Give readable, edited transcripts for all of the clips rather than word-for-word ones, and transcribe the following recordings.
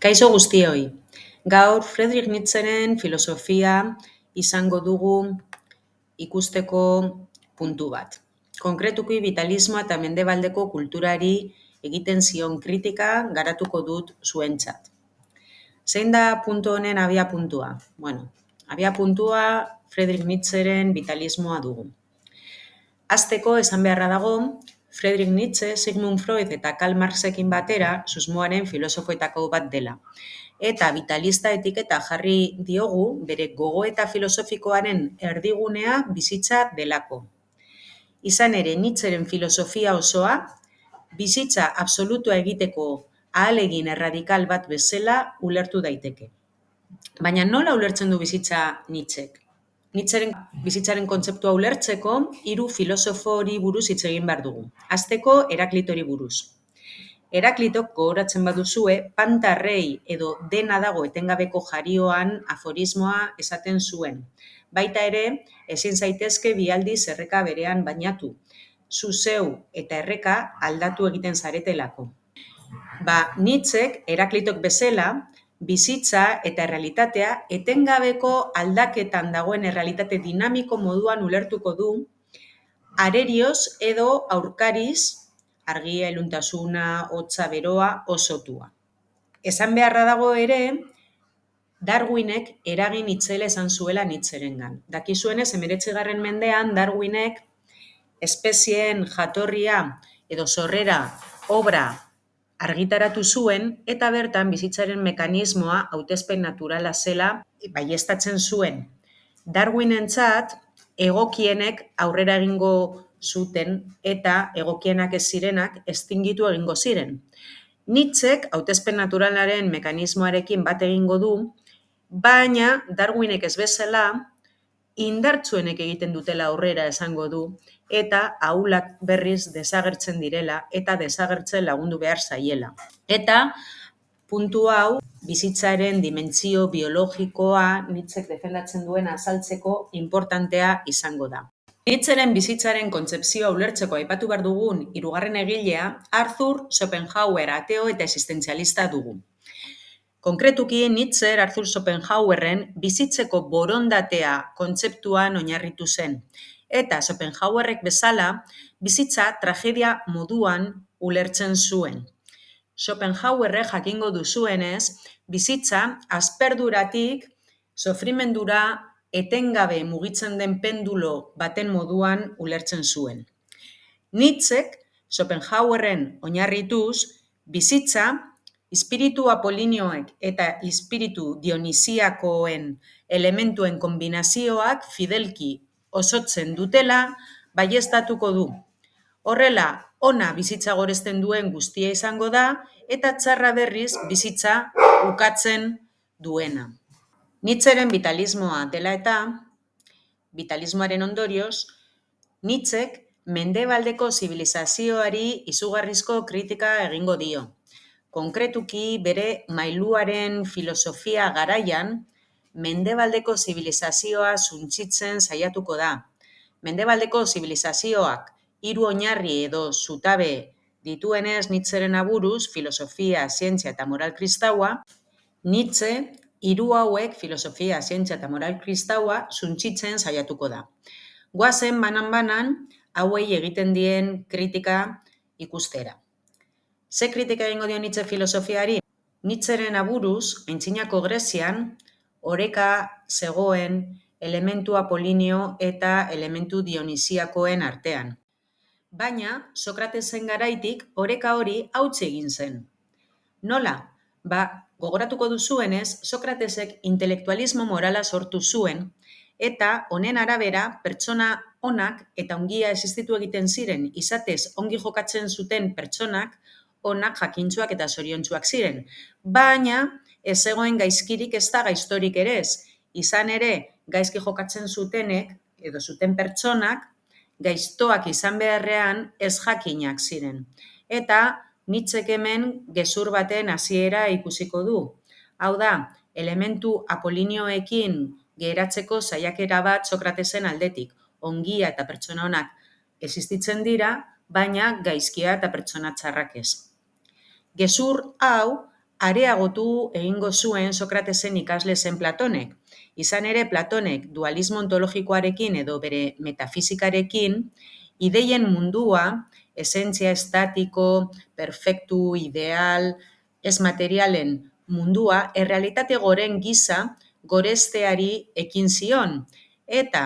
Kaixo guztioi, gaur Friedrich Nietzscheren filosofia izango dugu ikusteko puntu bat. Konkretuki vitalismoa eta mendebaldeko kulturari egiten zion kritika garatuko dut zuentzat. Zein da puntu honen abia puntua? Abia puntua Friedrich Nietzscheren vitalismoa dugu. Hasteko esan beharra dago, Friedrich Nietzsche, Sigmund Freud eta Karl Marxekin batera susmoaren filosofoetako bat dela. Eta vitalista etiketa jarri diogu bere gogoeta filosofikoaren erdigunea bizitza delako. Izan ere, Nietzscheren filosofia osoa bizitza absolutua egiteko ahalegin erradikal bat bezala ulertu daiteke. Baina nola ulertzen du bizitza Nietzschek? Nietzscheren bizitzaren kontzeptua ulertzeko, 3 filosofori buruz hitz egin behar dugu. Hasteko Heraklitori buruz. Heraklitok, gogoratzen baduzue, pantarrei edo dena dago etengabeko jarioan aforismoa esaten zuen. Baita ere, ezin zaitezke bi aldiz erreka berean bainatu. Zu zeu eta erreka aldatu egiten zaretelako. Nietzschek, Heraklitok bezala, bizitza eta errealitatea etengabeko aldaketan dagoen errealitate dinamiko moduan ulertuko du, arerioz edo aurkariz, argia, iluntasuna, hotza, beroa, osotua. Esan beharra dago ere, Darwinek eragin itzela esan zuela Nietzscherengan. Dakizuenez, 19. mendean Darwinek espezieen jatorria edo sorrera obra argitaratu zuen eta bertan bizitzaren mekanismoa hautespen naturala zela baieztatzen zuen. Darwinentzat egokienek aurrera egingo zuten eta egokienak ez zirenak estingitu egingo ziren. Nietzschek hautespen naturalaren mekanismoarekin bat egingo du, baina Darwinek ez bezala indartsuenek egiten dutela aurrera esango du, eta ahulak berriz desagertzen direla eta desagertzen lagundu behar zaiela. Eta puntu hau bizitzaren dimentsio biologikoa Nietzschek defendatzen duen azaltzeko inportantea izango da. Nietzscheren bizitzaren kontzepzioa ulertzeko aipatu behar dugun 3. egilea Arthur Schopenhauer ateo eta existentzialista dugu. Konkretuki, Nietzsche Arthur Schopenhauerren bizitzeko borondatea kontzeptuan oinarritu zen. Eta Schopenhauerrek bezala, bizitza tragedia moduan ulertzen zuen. Schopenhauerrek jakingo duzuenez, bizitza asperduratik sofrimendura etengabe mugitzen den pendulo baten moduan ulertzen zuen. Nietzschek Schopenhauerren oinarrituz, bizitza Espiritu Apolinioek eta espiritu Dionisiakoen elementuen kombinazioak fidelki osotzen dutela baieztatuko du. Horrela, ona bizitza goresten duen guztia izango da eta txarra berriz bizitza ukatzen duena. Nietzscheren vitalismoa dela eta, vitalismoaren ondorioz, Nietzschek mendebaldeko zibilizazioari izugarrizko kritika egingo dio. Konkretuki bere mailuaren filosofia garaian, mendebaldeko zibilizazioa suntsitzen saiatuko da. Mendebaldeko zibilizazioak 3 oinarri edo zutabe dituenez Nietzscheren aburuz, filosofia, zientzia eta moral kristaua, Nietzsche 3 hauek filosofia, zientzia eta moral kristaua suntsitzen saiatuko da. Goazen banan-banan hauei egiten dien kritika ikustera. Ze kritika egingo dio Nietzsche filosofiari? Nietzscheren aburuz, aintzinako Grezian, oreka zegoen elementu Apolinio eta elementu Dionisiakoen artean. Baina, Sokratesen garaitik oreka hori hautsi egin zen. Nola? Gogoratuko duzuenez, Sokratesek intelektualismo morala sortu zuen, eta honen arabera pertsona onak eta ongia existitu egiten ziren, izatez ongi jokatzen zuten pertsonak, onak, jakintsuak eta zoriontsuak ziren. Baina, ez zegoen gaizkirik ez da gaiztorik ere ez. Izan ere, gaizki jokatzen zutenek, edo zuten pertsonak, gaiztoak izan beharrean ez jakinak ziren. Eta, Nietzschek hemen gezur baten hasiera ikusiko du. Hau da, elementu Apolinioekin geratzeko saiakera bat Sokratesen aldetik. Ongia eta pertsona onak existitzen dira, baina gaizkia eta pertsona txarrak ez. Gezur hau areagotu egingo zuen Sokratesen ikasle zen Platonek. Izan ere, Platonek dualismo ontologikoarekin edo bere metafisikarekin, ideien mundua, esentzia estatiko, perfektu, ideal, ez materialen mundua, errealitate goren gisa goresteari ekin zion. Eta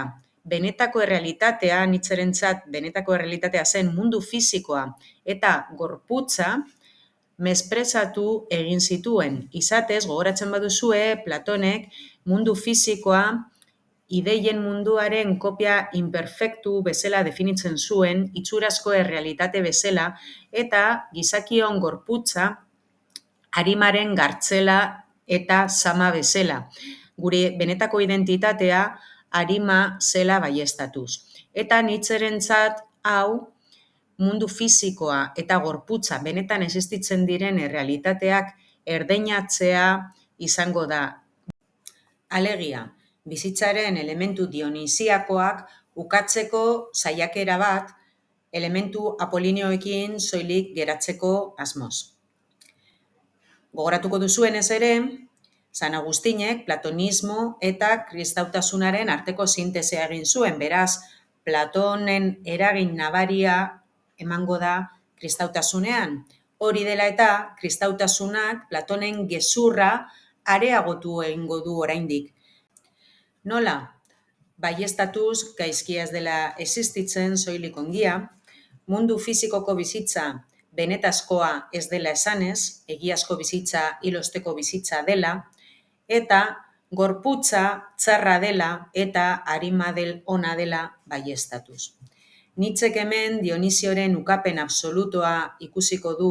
benetako errealitatea, Nietzscherentzat benetako errealitatea zen mundu fisikoa eta gorputza, mesprezatu egin zituen. Izatez, gogoratzen baduzue, Platonek mundu fisikoa ideien munduaren kopia imperfektu bezala definitzen zuen, itxurazko errealitate bezala, eta gizakion gorputza arimaren gartzela eta sama bezala. Gure benetako identitatea arima zela baieztatuz. Eta Nietzscherentzat hau, mundu fisikoa eta gorputza benetan existitzen diren errealitateak erdeinatzea izango da. Alegia, bizitzaren elementu dionisiakoak ukatzeko saiakera bat, elementu apolinioekin soilik geratzeko asmoz. Gogoratuko duzuenez ere, San Agustinek platonismo eta kristautasunaren arteko sintesea egin zuen, beraz, Platonen eragin nabaria emango da kristautasunean. Hori dela eta, kristautasunak Platonen gezurra areagotu egingo du oraindik. Nola? Baieztatuz gaizkia ez dela existitzen soilik ongia, mundu fisikoko bizitza benetazkoa ez dela esanez, egiazko bizitza hilosteko bizitza dela, eta gorputza txarra dela eta arima del ona dela baieztatuz. Nietzschek hemen Dionisioren ukapen absolutoa ikusiko du,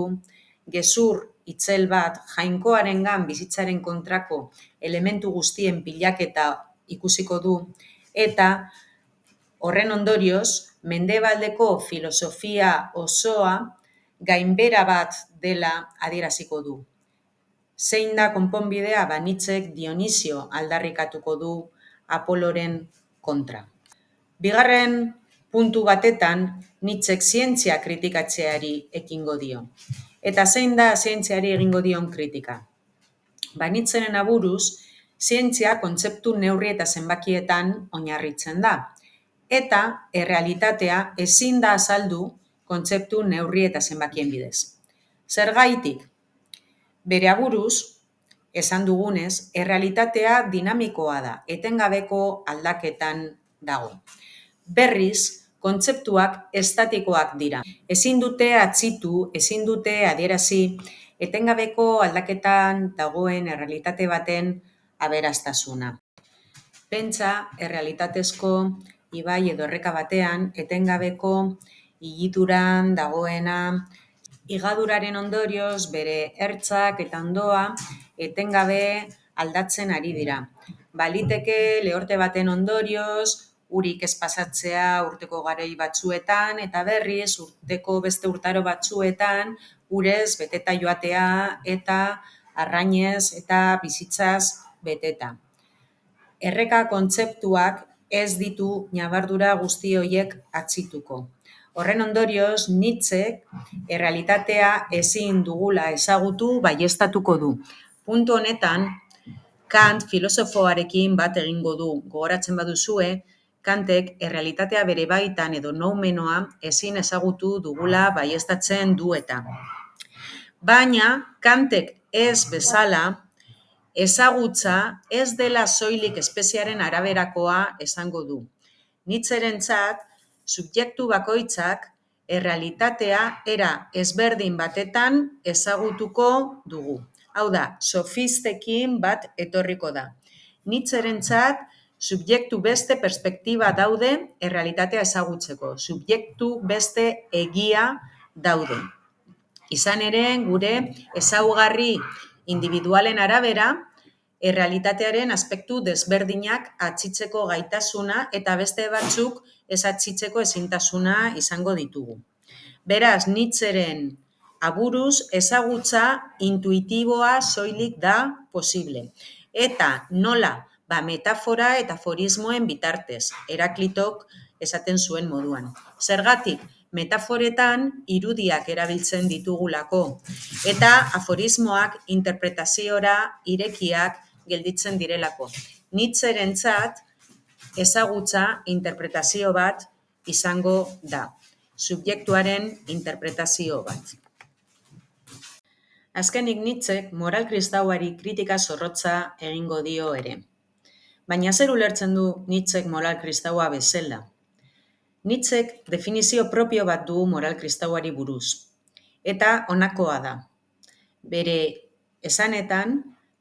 gezur itzel bat jainkoarengan bizitzaren kontrako elementu guztien pilaketa ikusiko du, eta horren ondorioz, mendebaldeko filosofia osoa gainbera bat dela adieraziko du. Zein da konponbidea? Nietzschek Dionisio aldarrikatuko du Apoloren kontra. Bigarren puntu batetan, Nietzschek zientzia kritikatzeari ekingo dio. Eta zein da zientziari egingo dion kritika? Nietzscheren aburuz, zientzia kontzeptu neurri eta zenbakietan oinarritzen da. Eta errealitatea ezin da azaldu kontzeptu neurri eta zenbakien bidez. Zergaitik? Bere aburuz, esan dugunez, errealitatea dinamikoa da, etengabeko aldaketan dago. Berriz, kontzeptuak estatikoak dira. Ezin dute atzitu, ezin dute adierazi, etengabeko aldaketan dagoen errealitate baten aberastasuna. Pentsa errealitatezko ibai edo erreka batean etengabeko igituran dagoena, igaduraren ondorioz bere ertzak eta ondoa etengabe aldatzen ari dira. Baliteke lehorte baten ondorioz, urik ez pasatzea urteko garei batzuetan, eta berriz urteko beste urtaro batzuetan, urez beteta joatea eta arrainez eta bizitzaz beteta. Erreka kontzeptuak ez ditu ñabardura guzti horiek atzituko. Horren ondorioz, Nietzschek errealitatea ezin dugula ezagutu baieztatuko du. Puntu honetan, Kant filosofoarekin bat egingo du. Gogoratzen baduzue, Kantek errealitatea bere baitan edo noumenoa ezin ezagutu dugula baieztatzen du eta. Baina, Kantek ez bezala, ezagutza ez dela soilik espeziaren araberakoa esango du. Nietzscherentzat, subjektu bakoitzak errealitatea era ezberdin batetan ezagutuko dugu. Hau da, sofistekin bat etorriko da. Nietzscherentzat, subjektu beste perspektiba daude errealitatea ezagutzeko. Subjektu beste egia daude. Izan ere, gure ezaugarri individualen arabera, errealitatearen aspektu desberdinak atzitzeko gaitasuna eta beste batzuk ez atzitzeko ezintasuna izango ditugu. Beraz, Nietzscheren aburuz ezagutza intuitiboa soilik da posible. Eta nola? Metafora eta aforismoen bitartez, Heraklitok esaten zuen moduan. Zergatik? metaforetan irudiak erabiltzen ditugulako, eta aforismoak interpretaziora irekiak gelditzen direlako. Nietzscherentzat ezagutza interpretazio bat izango da, subjektuaren interpretazio bat. Azkenik Nietzschek moral kristauari kritika zorrotza egingo dio ere. Baina zer ulertzen du Nietzschek moral kristaua bezala? Nietzschek definizio propio bat du moral kristauari buruz. Eta honakoa da. Bere esanetan,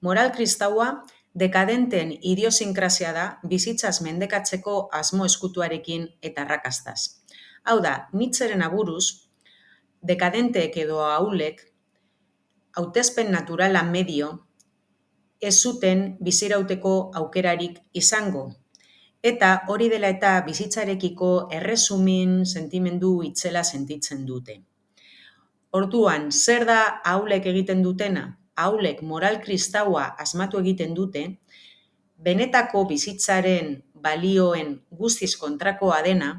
moral kristaua dekadenten idiosinkrasia da bizitzaz mendekatzeko asmo eskutuarekin eta arrakastaz. Hau da, Nietzscheren aburuz, dekadenteek edo ahulek hautespen naturala medio ez zuten bizirauteko aukerarik izango. Eta hori dela eta bizitzarekiko erresumin sentimendu itzela sentitzen dute. Orduan, zer da ahulek egiten dutena? Ahulek moral kristaua asmatu egiten dute, benetako bizitzaren balioen guztiz kontrakoa dena,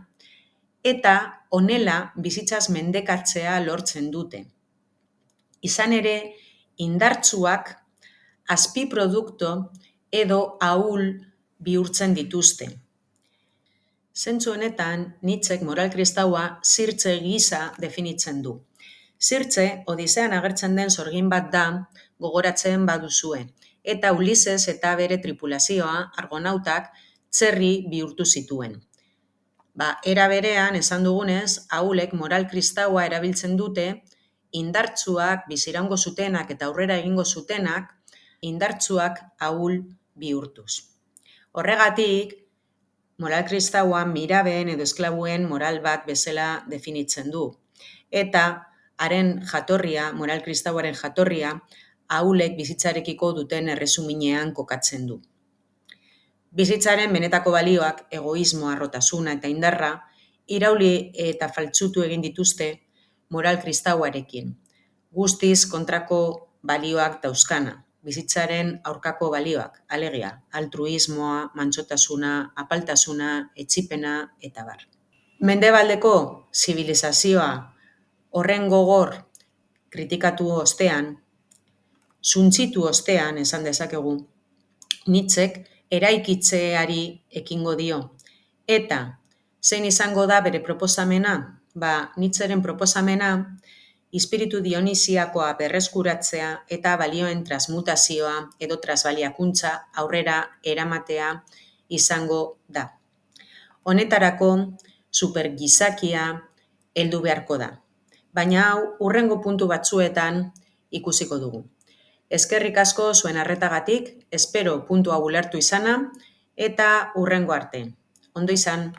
eta honela bizitzaz mendekatzea lortzen dute. Izan ere, indartsuak azpiprodukto edo ahul bihurtzen dituzte. Zentzu honetan, Nietzschek moral kristaua Zirtze gisa definitzen du. Zirtze, Odisean agertzen den sorgin bat da, gogoratzen baduzue, eta Ulises eta bere tripulazioa, argonautak, txerri bihurtu zituen. Era berean, esan dugunez, ahulek moral kristaua erabiltzen dute, indartsuak, biziraungo zutenak eta aurrera egingo zutenak, indartsuak ahul bihurtuz. Horregatik, moral kristaua mirabeen edo esklabuen moral bat bezala definitzen du. Eta haren jatorria, moral kristauaren jatorria, ahulek bizitzarekiko duten erresuminean kokatzen du. Bizitzaren benetako balioak, egoismoa, harrotasuna eta indarra, irauli eta faltsutu egin dituzte moral kristauarekin. Guztiz kontrako balioak dauzkana, bizitzaren aurkako balioak, alegia, altruismoa, mantsotasuna, apaltasuna, etsipena eta bar. Mendebaldeko zibilizazioa horren gogor kritikatu ostean, suntsitu ostean, esan dezakegu, Nietzschek eraikitzeari ekingo dio. Eta zein izango da bere proposamena? Nietzscheren proposamena espiritu dionisiakoa berreskuratzea eta balioen transmutazioa edo transbaliakuntza aurrera eramatea izango da. Honetarako supergizakia heldu beharko da. Baina hau hurrengo puntu batzuetan ikusiko dugu. Eskerrik asko zuen arretagatik, espero puntu hau ulertu izana eta hurrengo arte. Ondo izan.